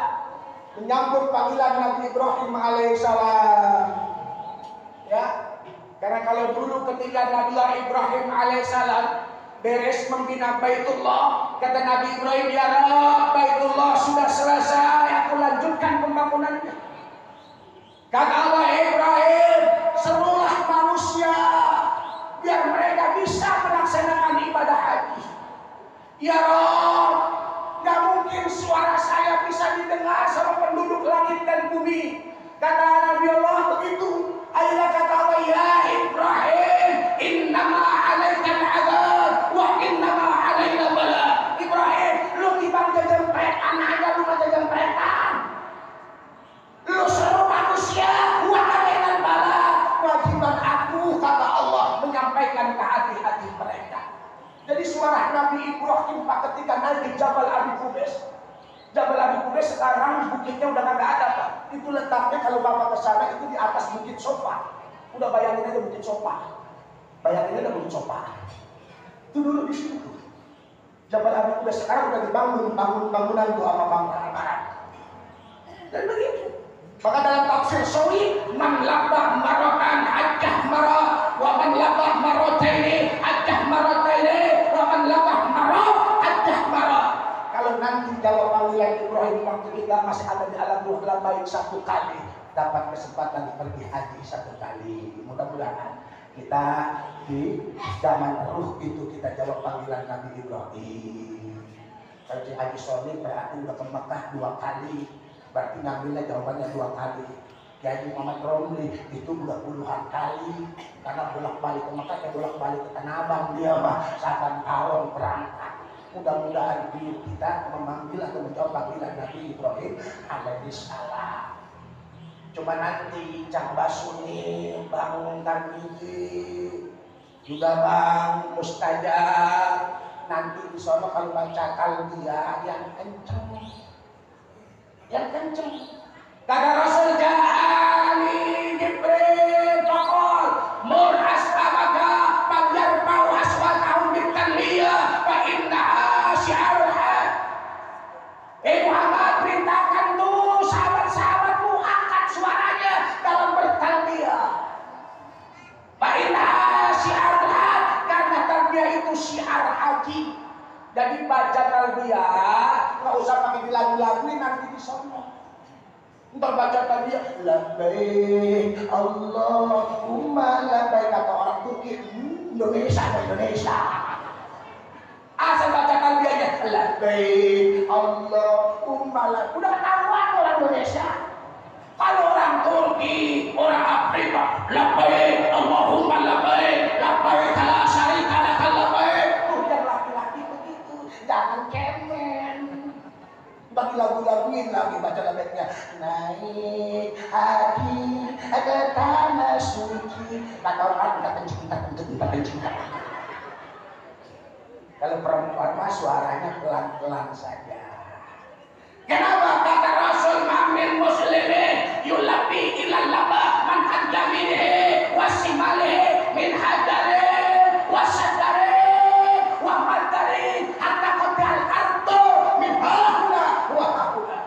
menyambut panggilan Nabi Ibrahim alaihissalam. Ya, karena kalau dulu ketika Nabi Ibrahim alaihissalam beres membina Baitullah, kata Nabi Ibrahim, ya Rabb, Baitullah sudah selesai, aku lanjutkan pembangunannya. Kata Allah, Ibrahim, serulah manusia biar mereka bisa melaksanakan ibadah haji. Ya Rabb, gak mungkin suara saya bisa didengar sama penduduk langit dan bumi. Kata Nabi Allah begitu. Ayolah kata Allah, ya Ibrahim, innama alaikal azab wa innama alaina bala. Ibrahim, lu timbang jempretan aja, lu mah jempretan. Lu seluruh manusia, wa alaina bala. Wajiban aku, kata Allah, menyampaikan ke hati-hati mereka. Jadi suara Nabi Ibrahim Pak ketika naik di Jabal Abi Qubais. Jabal Abi Qubais sekarang bukitnya udah nggak ada Pak. Itu letaknya kalau Bapak ke sana itu di atas Bukit Sofa. Udah bayangin aja Bukit Sofa. Bayangin aja Bukit Sofa. Itu dulu di situ. Jabal Abi Qubais sekarang udah dibangun bangunan itu sama Bang Barat. Dan begitu. Maka dalam tafsir Sawi, man labah maratan hajjah marah, wa man labah marataini hajjah marataini, wa man labah marah hajjah marah. Kalau nanti jawab panggilan Ibrahim waktu kita masih ada di alam ruh baik satu kali, dapat kesempatan pergi haji satu kali. Mudah-mudahan kita di zaman ruh itu kita jawab panggilan Nabi Ibrahim. Kalau di Haji Soni berarti udah ke Mekah 2 kali, berarti ngambilnya jawabannya 2 kali. Jadi Muhammad Romli itu udah puluhan kali karena bolak-balik ke Mekah, bolak-balik ke Tanah Abang dia mah 8 tahun berangkat. Mudah-mudahan kita memanggil atau menjawab panggilan Nabi Ibrahim alaihissalam. Cuma nanti Cang Basuni, Bang Tarmiji, juga Bang Mustajab, nanti di sono kalau baca talbiyah yang kenceng, kata Rasul ja'ani Jibril taqol mur ashabaka falyarfa'u aswatahum bitanbiyah fa innaha syi'arul haq. Muhammad, perintahkan tuh sahabat-sahabatmu angkat suaranya dalam bertalbiyah. Fa innaha syi'arul haq, karena talbiyah itu syiar haji. Jadi baca talbiyah nggak usah pakai dilagu-laguin nanti di sono. Ntar baca tadi labbaik Allahumma labbaik, kata orang Turki, Indonesia. Asal baca talbiyahnya labbaik Allahumma labbaik, udah ketahuan orang Indonesia. Kalau orang Turki, orang Afrika, labbaik Allahumma labbaik, labbaik la syarika lak labbaik. Udah laki-laki begitu, jangan cemen. Bagi lagu-laguin lagi baca labbaiknya. Naik haji ke tanah suci. Kata orang kita kencing. Kalau perempuan mah suaranya pelan-pelan saja. Kenapa kata Rasul mamin muslimin yulabi ilal laba man hadlaminihi wasimalihi min hadari wasadari wa madari hatta qatal ardu min haula wa haula.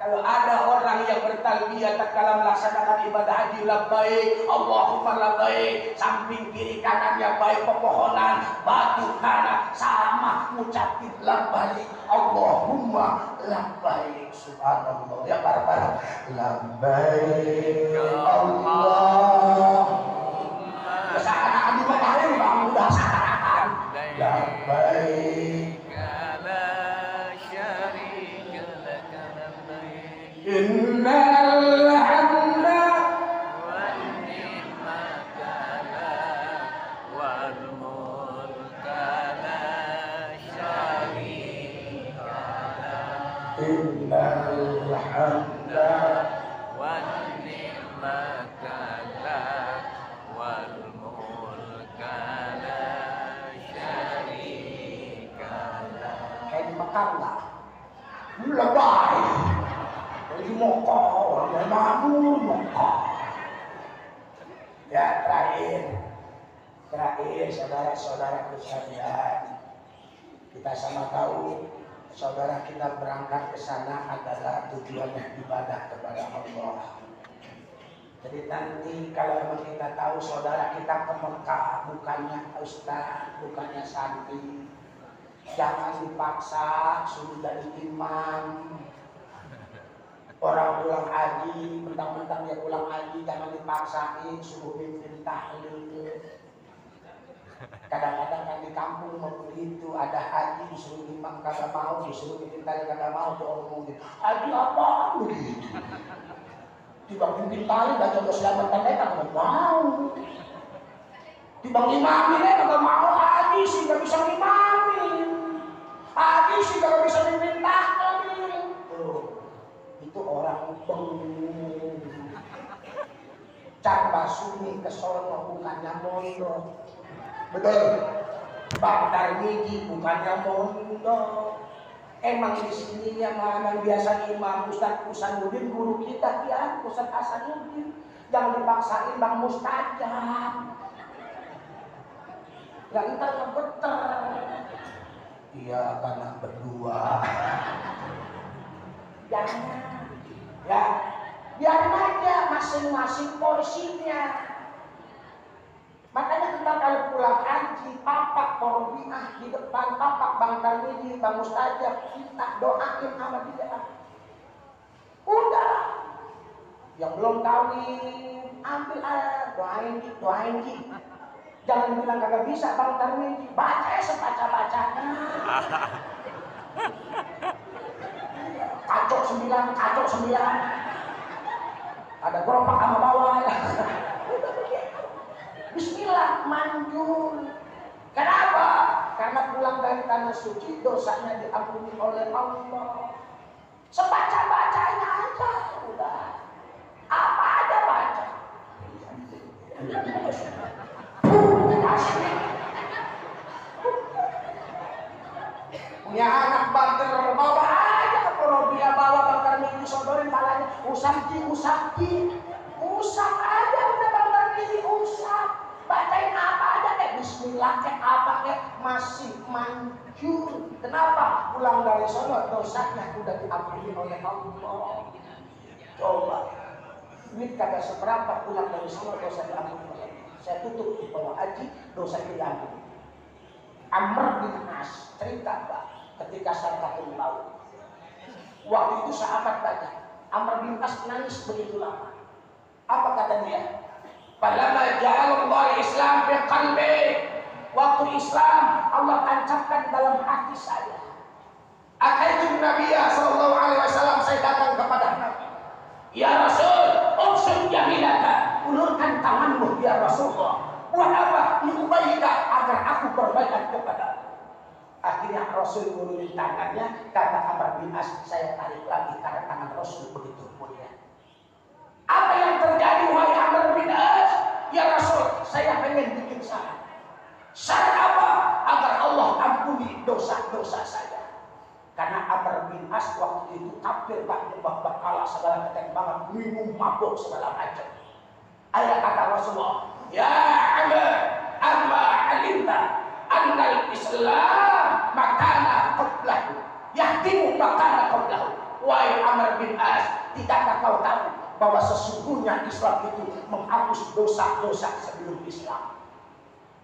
Kalau ada orang yang bertalbiyah tatkala melaksanakan ibadah haji labbaik Allahumma labbaik, samping kiri kanannya baik pepohonan, batu tanah sama ngucapin labbaik Allahumma labbaik. Subhanallah ya barbar. Labbaik Allah. Kesana adi makarin bang udah sarakan. Labbaik innal hamda wan ni'mata wal mulka la syarika lah. Innal hamda wan ni'mata wal mulka la syarika lah. Kayak di Mekah enggak? Lebay. Di Mekah, orang yang makmur Mekah. Ya terakhir saudara-saudara sekalian, kita sama tahu saudara kita berangkat ke sana adalah tujuannya ibadah kepada Allah. Jadi nanti kalau memang kita tahu saudara kita ke Mekah bukannya ustaz, bukannya santri, jangan dipaksa suruh jadi imam. Orang pulang haji, mentang-mentang dia pulang haji, jangan dipaksain suruh pimpin tahlil. Kadang-kadang kan di kampung mau begitu, ada haji disuruh imam kagak mau, disuruh pimpin tahlil kagak mau, tuh orang ngomongin haji apa begitu. Tiba pimpin tahlil baca doa selamatan mereka kagak mau. Tiba imamin kagak mau, haji sih gak bisa imamin, haji sih gak bisa pimpin tahlil. Itu orang bengong. Cang Basuni ke sono bukannya mondok. Betul. Bang Tarmiji bukannya mondok. Emang di sini yang memang biasa imam Ustaz Hasanuddin, guru kita ya Ustaz Hasanuddin. Jangan dipaksain Bang Mustajab. Yang kita ngebeter. Iya karena berdua. Jangan. Ya, biarin aja masing-masing porsinya. Makanya kita kalau pulang haji, papak Korbiah di depan, papak Bang Tarmiji, Bang Mustajab, kita doain sama dia. Udah. Yang belum kawin, ambil aja, doain Ji. Jangan bilang kagak bisa Bang Tarmiji, baca ya sebaca-bacanya. Kacok 9. Ada gerobak sama bawah ya. Bismillah manjur. Kenapa? Karena pulang dari tanah suci dosanya diampuni oleh Allah. Sebaca-bacanya aja udah. Apa aja baca. Punya anak bakar bawa aja ke Porobia, bawa bakar minggu sodorin palanya usap aja udah bakar minggu usap. Bacain apa aja bismillah apa masih manjur. Kenapa? Pulang dari sono dosanya udah diampuni oleh Allah. Coba duit kagak seberapa, pulang dari sono dosa diampuni oleh Allah. Saya tutup di bawah haji, dosa itu diampuni. Amr bin As cerita Pak, ketika Sarkatul Maut. Waktu itu sahabat banyak. Amr bin As nangis begitu lama. Apa kata dia? Falamma ja'alallahu Islam fi qalbi. Waktu Islam Allah tancapkan dalam hati saya. Ataitu Nabiya sallallahu alaihi wasallam, saya datang kepada Nabi. Ya Rasul, unsur yaminaka, ulurkan tanganmu ya Rasulullah. Buat apa? Liubayyika, agar aku berbaikat kepada. Akhirnya Rasul mengulurkan tangannya, kata Amr bin As, saya tarik lagi karena tangan Rasul begitu mulia. Apa yang terjadi wahai Amr bin As? Ya Rasul, saya pengen bikin syarat. Syarat apa? Agar Allah ampuni dosa-dosa saya. Karena Amr bin As waktu itu kafir Pak, nyembah berhala segala ketembangan, minum mabuk segala macam. Ayat kata Rasulullah, ya Amr, amma alimta annal Islam makana qablahu yahdimu makana qablahu. Wahai Amr bin As, tidakkah kau tahu bahwa sesungguhnya Islam itu menghapus dosa-dosa sebelum Islam.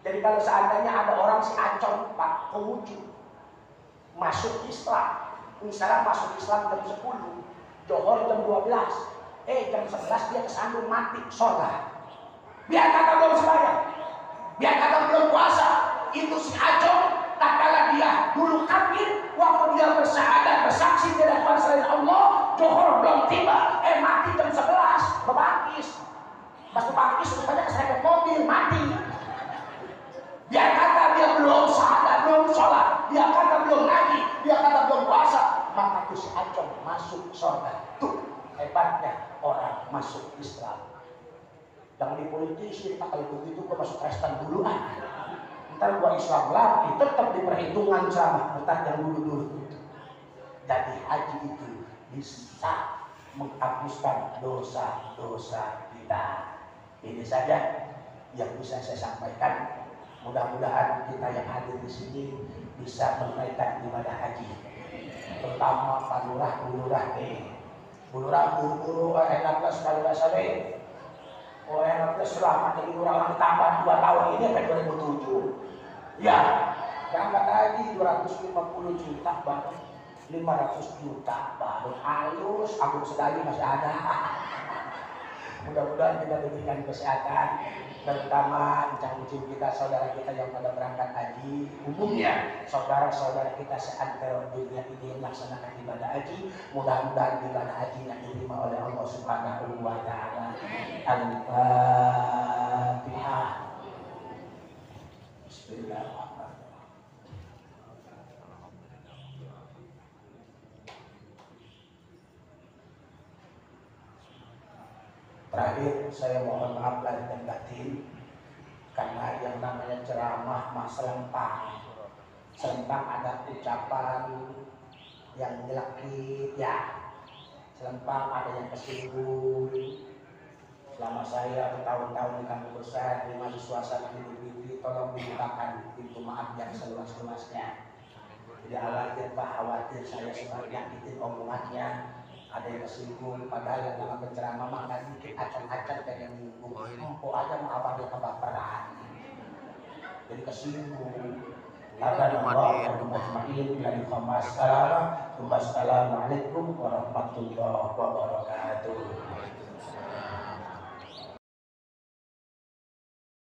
Jadi kalau seandainya ada orang si acon Pak, pengucu masuk Islam, misalnya masuk Islam jam 10, Johor jam 12, jam 11 dia kesandung mati sholat. Biar kata belum sembahyang, biar kata belum puasa, itu si acon tak kala dia dulu kafir, waktu dia bersyahadat bersaksi tidak ada selain Allah, Johor belum tiba, mati jam 11, berbangkis. Pas berbangkis rupanya keserempet mobil, mati. Dia kata dia belum syahadat, belum sholat, dia kata belum ngaji, dia kata belum puasa, maka itu si acon masuk surga. Tuh hebatnya orang masuk Islam. Jangan dipolitisi, kalau begitu gua masuk Kristen dulu ntar gua Islam lagi, tetap diperhitungan sama ntar yang dulu-dulu. Jadi haji itu bisa menghapuskan dosa-dosa kita. Ini saja yang bisa saya sampaikan. Mudah-mudahan kita yang hadir di sini bisa menunaikan ibadah haji. Terutama Pak Lurah, Bu Lurah, Bu Lurah, guru-guru enaknya sekali bahasa enaknya selama jadi lurah tambah 2 tahun ini sampai 2007. Ya, berangkat haji 250 juta baru 500 juta baru halus, Agung Sedali masih ada. Mudah-mudahan kita diberikan kesehatan, terutama ucap-ucap kita, saudara kita yang pada berangkat haji, umumnya saudara-saudara kita seantero dunia ini melaksanakan ibadah haji. Mudah-mudahan ibadah haji yang diterima oleh Allah Subhanahu wa Ta'ala. Al-Fatihah. Bismillahirrahmanirrahim. Terakhir saya mohon maaf lahir dan batin karena yang namanya ceramah selempang ada ucapan yang nyelekit ya, selempang ada yang kesinggung. Selama saya bertahun-tahun di kampung besar di mahasiswa hidup ini, tolong dibukakan pintu maaf yang seluas-luasnya. Jadi khawatir Pak, khawatir saya sebagai nyakitin omongannya. Ada yang kesinggung, padahal yang dalam penceramah maka dikit acan-acan kayak yang nyinggung. Empuk aja mau apa dia kebaperan. Jadi kesinggung. Assalamualaikum warahmatullahi wabarakatuh.